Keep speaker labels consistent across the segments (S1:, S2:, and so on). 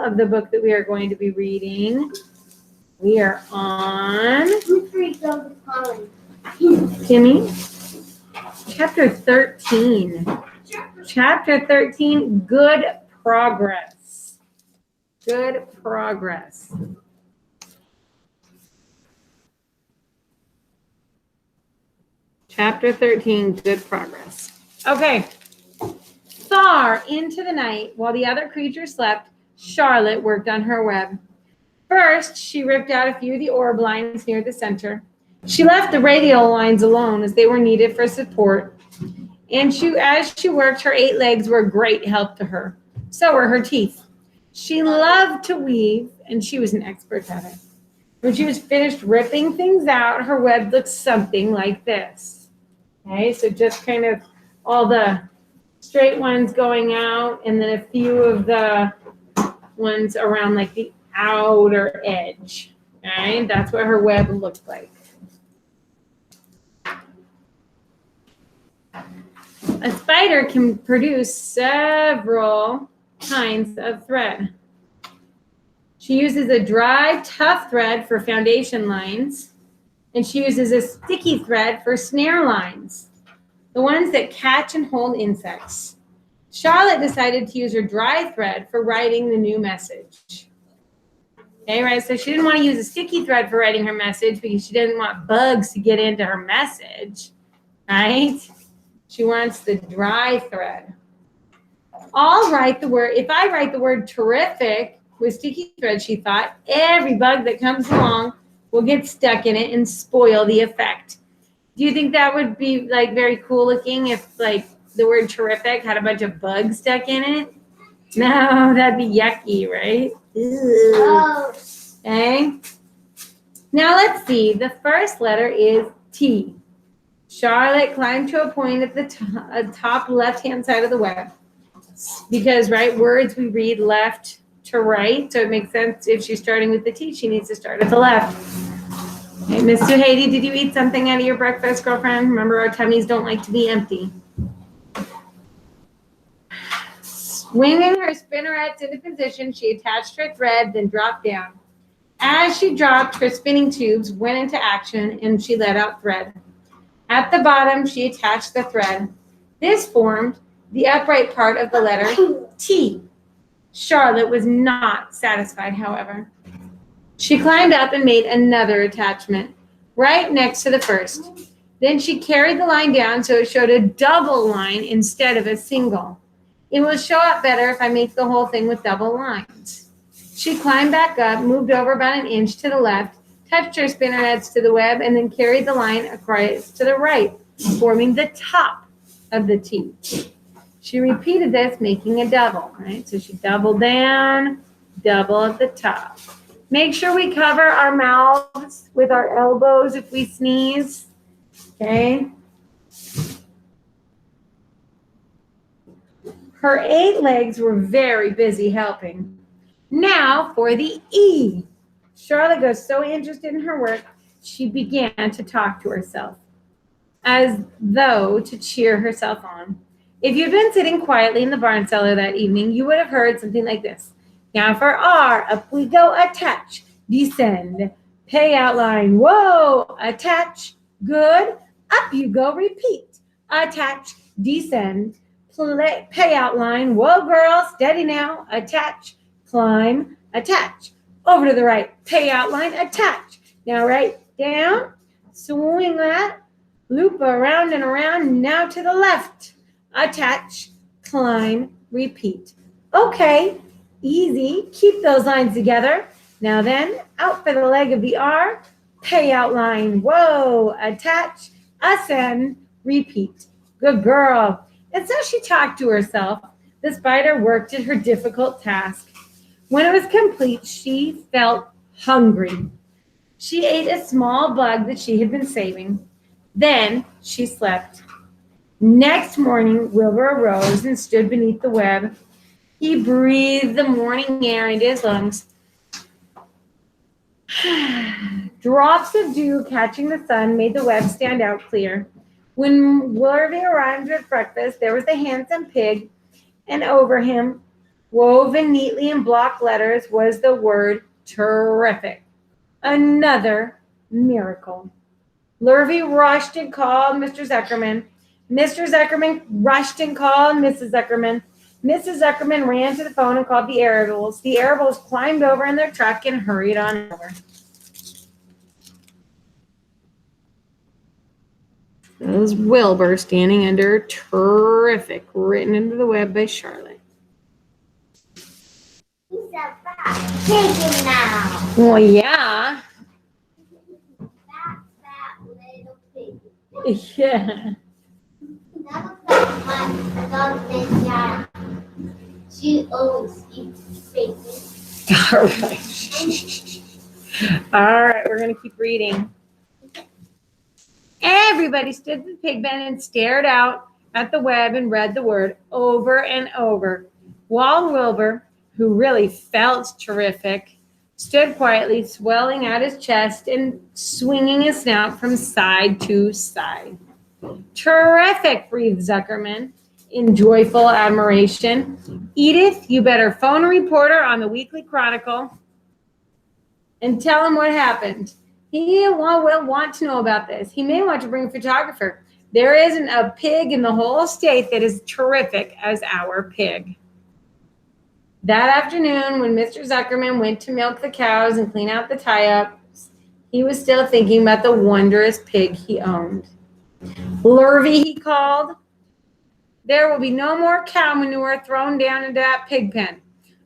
S1: of the book that we are going to be reading. We are on Kimmy, chapter 13. Chapter 13, good progress. Good progress. Chapter 13, good progress. Okay. Far into the night, while the other creatures slept, Charlotte worked on her web. First, she ripped out a few of the orb lines near the center. She left the radial lines alone as they were needed for support. And as she worked, her 8 legs were a great help to her. So were her teeth. She loved to weave, and she was an expert at it. When she was finished ripping things out, her web looked something like this. Okay, so just kind of all the straight ones going out, and then a few of the ones around like the outer edge. Okay, that's what her web looked like. A spider can produce several kinds of thread. She uses a dry, tough thread for foundation lines, and she uses a sticky thread for snare lines, the ones that catch and hold insects. Charlotte decided to use her dry thread for writing the new message. Okay, right, so she didn't want to use a sticky thread for writing her message because she didn't want bugs to get into her message, right? She wants the dry thread. I'll write the word, if I write the word terrific with sticky thread, she thought, every bug that comes along will get stuck in it and spoil the effect. Do you think that would be like very cool looking if like the word terrific had a bunch of bugs stuck in it? No, that'd be yucky, right? Ew. Okay. Now let's see. The first letter is T. Charlotte climbed to a point at the top left-hand side of the web. Because, right, words we read left to right. So it makes sense if she's starting with the T, she needs to start at the left. Okay, Miss Suhaidi, did you eat something out of your breakfast, girlfriend? Remember, our tummies don't like to be empty. Swinging her spinnerets into position, she attached her thread, then dropped down. As she dropped, her spinning tubes went into action, and she let out thread. At the bottom, she attached the thread. This formed the upright part of the letter T. Charlotte was not satisfied, however. She climbed up and made another attachment right next to the first. Then she carried the line down so it showed a double line instead of a single. It will show up better if I make the whole thing with double lines. She climbed back up, moved over about an inch to the left, touched her spinnerets to the web, and then carried the line across to the right, forming the top of the T. She repeated this, making a double, right? So she doubled down, double at the top. Make sure we cover our mouths with our elbows if we sneeze, okay? Her 8 legs were very busy helping. Now for the E. Charlotte was so interested in her work, she began to talk to herself, as though to cheer herself on. If you'd been sitting quietly in the barn cellar that evening, you would have heard something like this. Now for R, up we go, attach, descend, pay outline, whoa, attach, good, up you go, repeat, attach, descend, pay outline, whoa girl, steady now, attach, climb, attach, over to the right, pay outline, attach, now right down, swing that, loop around and around, now to the left, attach, climb, repeat. Okay, easy, keep those lines together. Now then, out for the leg of the R, pay outline, whoa, attach, ascend, repeat. Good girl. And so she talked to herself. The spider worked at her difficult task. When it was complete, she felt hungry. She ate a small bug that she had been saving. Then she slept. Next morning, Wilbur arose and stood beneath the web. He breathed the morning air into his lungs. Drops of dew catching the sun made the web stand out clear. When Wilbur arrived at breakfast, there was the handsome pig, and over him, Woven neatly in block letters was the word terrific. Another miracle. Lurvy rushed and called Mr. Zuckerman. Mr. Zuckerman rushed and called Mrs. Zuckerman. Mrs. Zuckerman ran to the phone and called the Arables. The Arables climbed over in their truck and hurried on over. That was Wilbur standing under terrific, written into the web by Charlotte.
S2: He's a fat pig now.
S1: Well, yeah.
S2: Fat little pig.
S1: Yeah.
S2: That looks like my dog Ninja. She always eats bacon.
S1: All right. All right, we're going to keep reading. Everybody stood at the pig pen and stared out at the web and read the word over and over, while Wilbur, who really felt terrific, stood quietly, swelling out his chest and swinging his snout from side to side. Terrific, breathed Zuckerman in joyful admiration. Edith, you better phone a reporter on the Weekly Chronicle and tell him what happened. He will want to know about this. He may want to bring a photographer. There isn't a pig in the whole state that is terrific as our pig. That afternoon, when Mr. Zuckerman went to milk the cows and clean out the tie-ups, he was still thinking about the wondrous pig he owned. Lurvy, he called. There will be no more cow manure thrown down into that pig pen.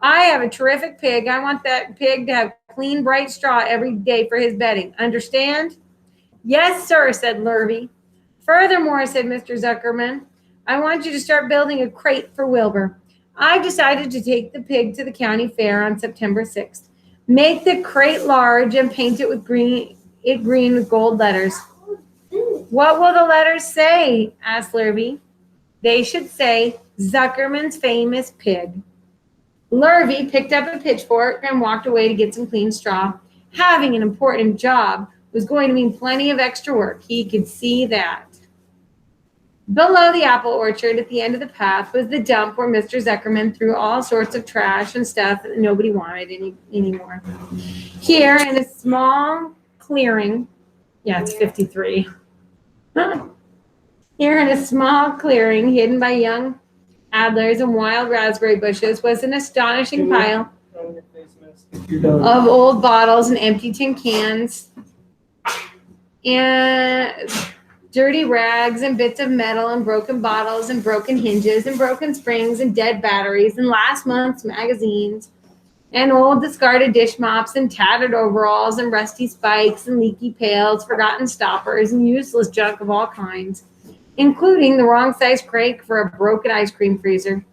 S1: I have a terrific pig. I want that pig to have clean, bright straw every day for his bedding. Understand? Yes, sir, said Lurvy. Furthermore, said Mr. Zuckerman, I want you to start building a crate for Wilbur. I've decided to take the pig to the county fair on September 6th. Make the crate large and paint it with green with gold letters. What will the letters say? Asked Lurvy. They should say, Zuckerman's famous pig. Lurvy picked up a pitchfork and walked away to get some clean straw. Having an important job was going to mean plenty of extra work. He could see that. Below the apple orchard at the end of the path was the dump where Mr. Zuckerman threw all sorts of trash and stuff that nobody wanted anymore. Here in a small clearing, it's 53. Here in a small clearing hidden by young adlers and wild raspberry bushes was an astonishing pile of old bottles and empty tin cans and dirty rags and bits of metal and broken bottles and broken hinges and broken springs and dead batteries and last month's magazines and old discarded dish mops and tattered overalls and rusty spikes and leaky pails, forgotten stoppers and useless junk of all kinds, including the wrong size crate for a broken ice cream freezer.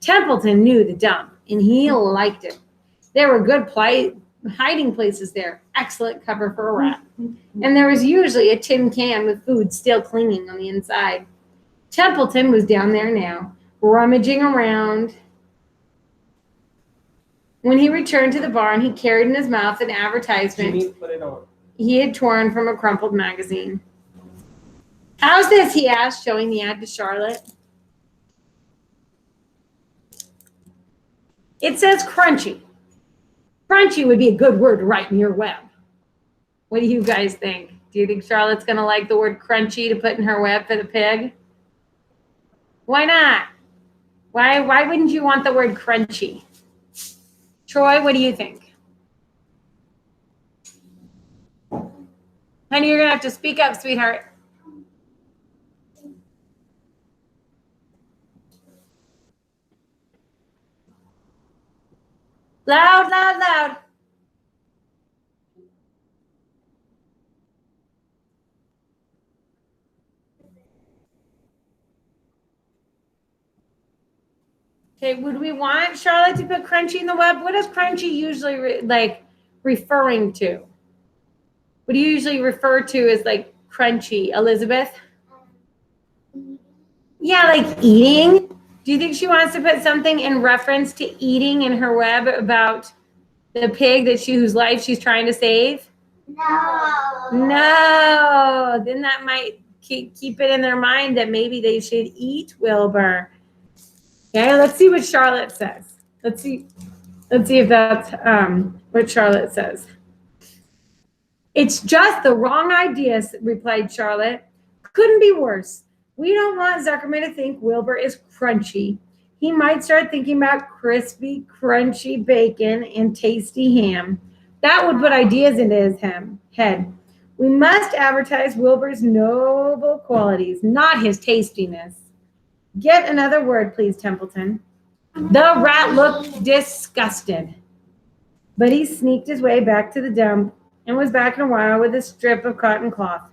S1: Templeton knew the dump, and he liked it. There were good hiding places there, excellent cover for a rat. And there was usually a tin can with food still clinging on the inside. Templeton was down there now, rummaging around. When he returned to the barn, he carried in his mouth an advertisement he had torn from a crumpled magazine. How's this? He asked, showing the ad to Charlotte. It says crunchy. Crunchy would be a good word to write in your web. What do you guys think? Do you think Charlotte's going to like the word crunchy to put in her web for the pig? Why not? Why wouldn't you want the word crunchy? Troy, what do you think? Honey, you're going to have to speak up, sweetheart. Loud, loud, loud. Okay, would we want Charlotte to put crunchy in the web? What is crunchy usually referring to? What do you usually refer to as like crunchy, Elizabeth? Yeah, like eating. Do you think she wants to put something in reference to eating in her web about the pig whose life she's trying to save? No. Then that might keep it in their mind that maybe they should eat Wilbur. Okay, let's see what Charlotte says. Let's see if that's what Charlotte says. It's just the wrong idea, replied Charlotte. Couldn't be worse. We don't want Zuckerman to think Wilbur is crunchy. He might start thinking about crispy, crunchy bacon and tasty ham. That would put ideas into his head. We must advertise Wilbur's noble qualities, not his tastiness. Get another word, please, Templeton. The rat looked disgusted, but he sneaked his way back to the dump and was back in a while with a strip of cotton cloth.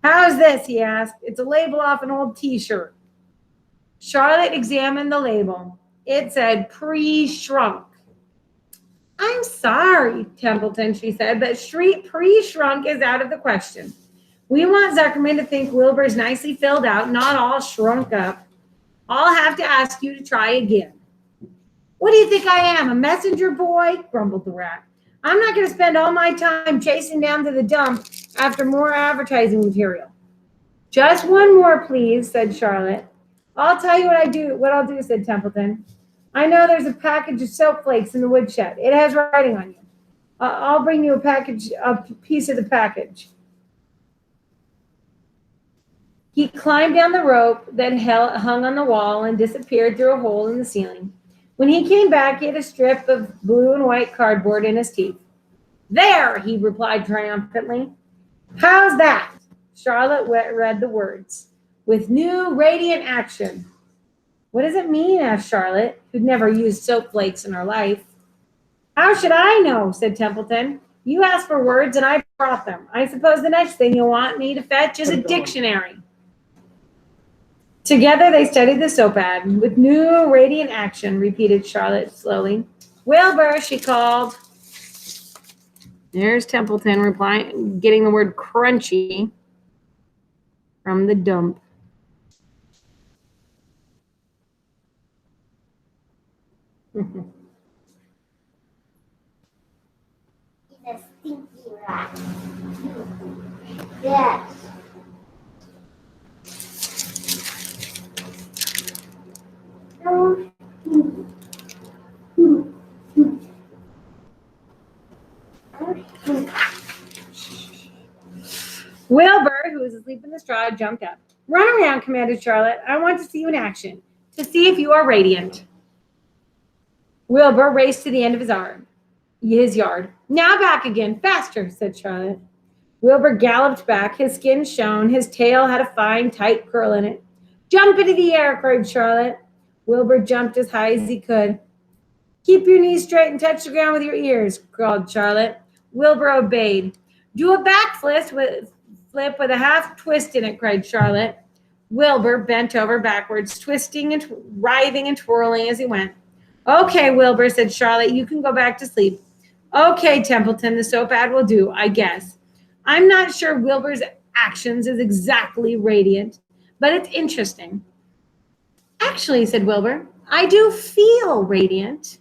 S1: How's this? He asked. It's a label off an old t-shirt. Charlotte examined the label. It said pre-shrunk. I'm sorry, Templeton, she said, but pre-shrunk is out of the question. We want Zuckerman to think Wilbur's nicely filled out, not all shrunk up. I'll have to ask you to try again. What do you think I am, a messenger boy? Grumbled the rat. I'm not going to spend all my time chasing down to the dump after more advertising material. Just one more, please, said Charlotte. I'll tell you what I'll do, said Templeton. I know there's a package of soap flakes in the woodshed. It has writing on you. I'll bring you a piece of the package. He climbed down the rope that hung on the wall and disappeared through a hole in the ceiling. When he came back, he had a strip of blue and white cardboard in his teeth. There, he replied triumphantly. How's that? Charlotte read the words. With new radiant action. What does it mean? Asked Charlotte, who'd never used soap flakes in her life. How should I know? Said Templeton. You asked for words and I brought them. I suppose the next thing you'll want me to fetch is a dictionary. Together they studied the soap ad. With new radiant action, repeated Charlotte slowly. Wilbur, she called. There's Templeton replying, getting the word crunchy from the dump.
S2: He's a stinky rat. Yes.
S1: Wilbur, who was asleep in the straw, jumped up. Run around, commanded Charlotte. I want to see you in action, to see if you are radiant. Wilbur raced to the end of his yard. Now back again, faster, said Charlotte. Wilbur galloped back. His skin shone. His tail had a fine, tight curl in it. Jump into the air, cried Charlotte. Wilbur jumped as high as he could. Keep your knees straight and touch the ground with your ears, called Charlotte. Wilbur obeyed. Do a backflip with a half twist in it, cried Charlotte. Wilbur bent over backwards, twisting and writhing and twirling as he went. Okay, Wilbur, said Charlotte, you can go back to sleep. Okay, Templeton, the soap ad will do, I guess. I'm not sure Wilbur's actions is exactly radiant, but it's interesting. Actually, said Wilbur, I do feel radiant.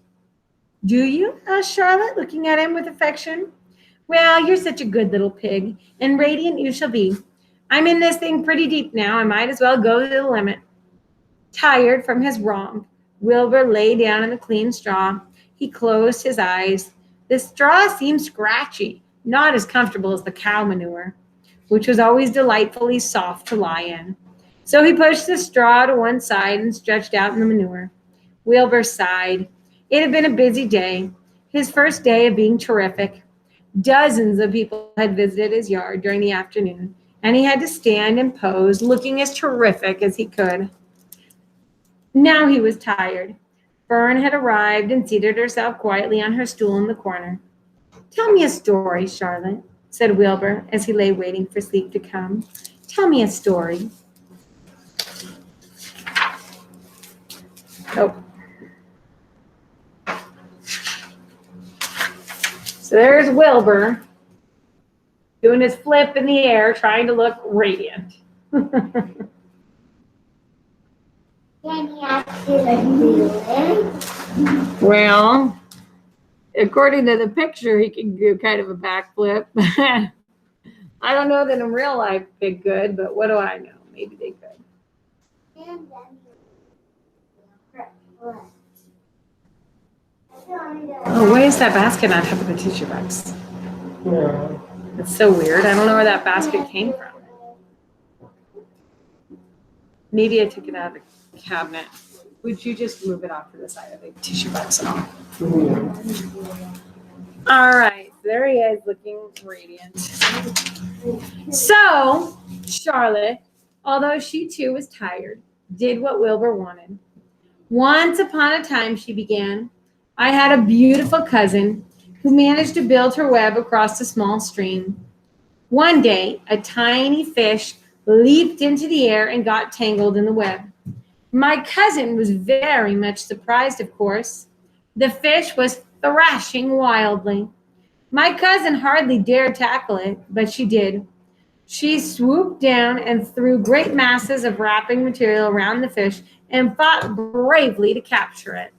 S1: Do you? Asked Charlotte, looking at him with affection. Well, you're such a good little pig, and radiant you shall be. I'm in this thing pretty deep now. I might as well go to the limit. Tired from his romp, Wilbur lay down in the clean straw. He closed his eyes. The straw seemed scratchy, not as comfortable as the cow manure, which was always delightfully soft to lie in. So he pushed the straw to one side and stretched out in the manure. Wilbur sighed. It had been a busy day, his first day of being terrific. Dozens of people had visited his yard during the afternoon, and he had to stand and pose, looking as terrific as he could. Now he was tired. Fern had arrived and seated herself quietly on her stool in the corner. Tell me a story, Charlotte, said Wilbur as he lay waiting for sleep to come. Tell me a story. Oh. So there's Wilbur doing his flip in the air, trying to look radiant.
S2: Can he actually do it?
S1: Well, according to the picture, he can do kind of a backflip. I don't know that in real life they could, but what do I know? Maybe they could.
S2: And then he
S1: Oh, why is that basket on top of the tissue box?
S3: No.
S1: That's so weird. I don't know where that basket came from. Maybe I took it out of the cabinet. Would you just move it off to the side of the tissue box at all? All right, there he is, looking radiant. So, Charlotte, although she too was tired, did what Wilbur wanted. Once upon a time, she began, I had a beautiful cousin who managed to build her web across a small stream. One day, a tiny fish leaped into the air and got tangled in the web. My cousin was very much surprised, of course. The fish was thrashing wildly. My cousin hardly dared tackle it, but she did. She swooped down and threw great masses of wrapping material around the fish and fought bravely to capture it.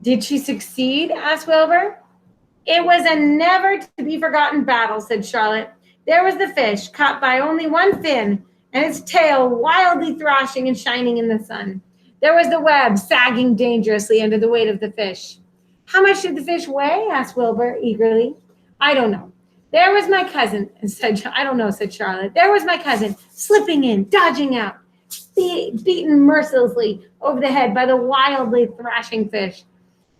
S1: Did she succeed? Asked Wilbur. It was a never to be forgotten battle, said Charlotte. There was the fish, caught by only one fin, and its tail wildly thrashing and shining in the sun. There was the web sagging dangerously under the weight of the fish. How much did the fish weigh? Asked Wilbur eagerly. I don't know. There was my cousin, I don't know, said Charlotte. There was my cousin, slipping in, dodging out, beaten mercilessly over the head by the wildly thrashing fish.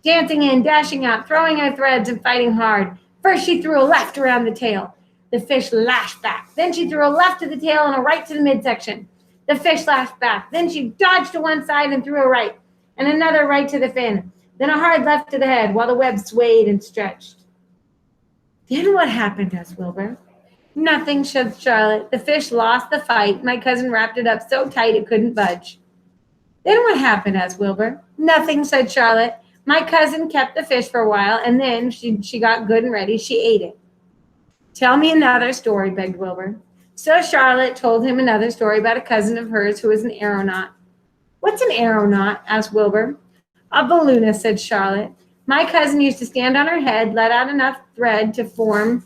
S1: Dancing in, dashing out, throwing her threads and fighting hard. First she threw a left around the tail. The fish lashed back. Then she threw a left to the tail and a right to the midsection. The fish lashed back. Then she dodged to one side and threw a right, and another right to the fin. Then a hard left to the head while the web swayed and stretched. Then what happened? Asked Wilbur. Nothing, said Charlotte. The fish lost the fight. My cousin wrapped it up so tight it couldn't budge. Then what happened? Asked Wilbur. Nothing, said Charlotte. My cousin kept the fish for a while, and then she got good and ready. She ate it. Tell me another story, begged Wilbur. So Charlotte told him another story about a cousin of hers who was an aeronaut. What's an aeronaut? Asked Wilbur. A balloonist, said Charlotte. My cousin used to stand on her head, let out enough thread to form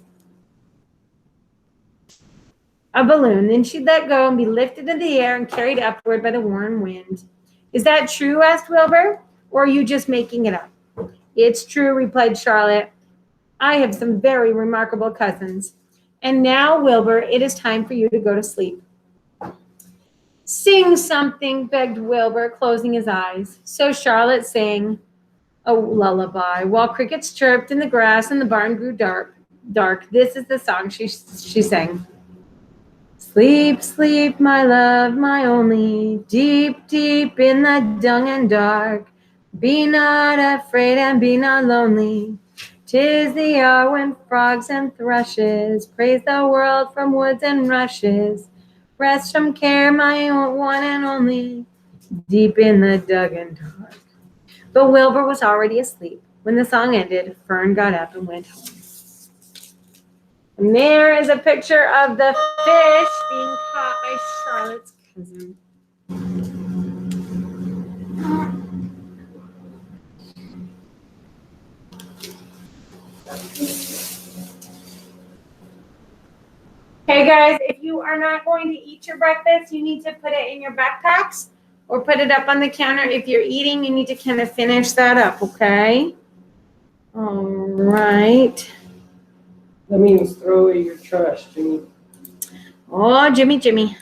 S1: a balloon. Then she'd let go and be lifted into the air and carried upward by the warm wind. Is that true? Asked Wilbur. Or are you just making it up? It's true, replied Charlotte. I have some very remarkable cousins. And now, Wilbur, it is time for you to go to sleep. Sing something, begged Wilbur, closing his eyes. So Charlotte sang a lullaby while crickets chirped in the grass and the barn grew dark. This is the song she sang. Sleep, sleep, my love, my only, deep, deep in the dung and dark. Be not afraid and be not lonely. 'Tis the hour when frogs and thrushes praise the world from woods and rushes. Rest from care, my one and only, deep in the dug and dark. But Wilbur was already asleep. When the song ended, Fern got up and went home. And there is a picture of the fish being caught by Charlotte's cousin. Hey guys, if you are not going to eat your breakfast, you need to put it in your backpacks or put it up on the counter. If you're eating, you need to kind of finish that up, okay? All right.
S3: That means throw away your trash, Jimmy.
S1: Oh, Jimmy.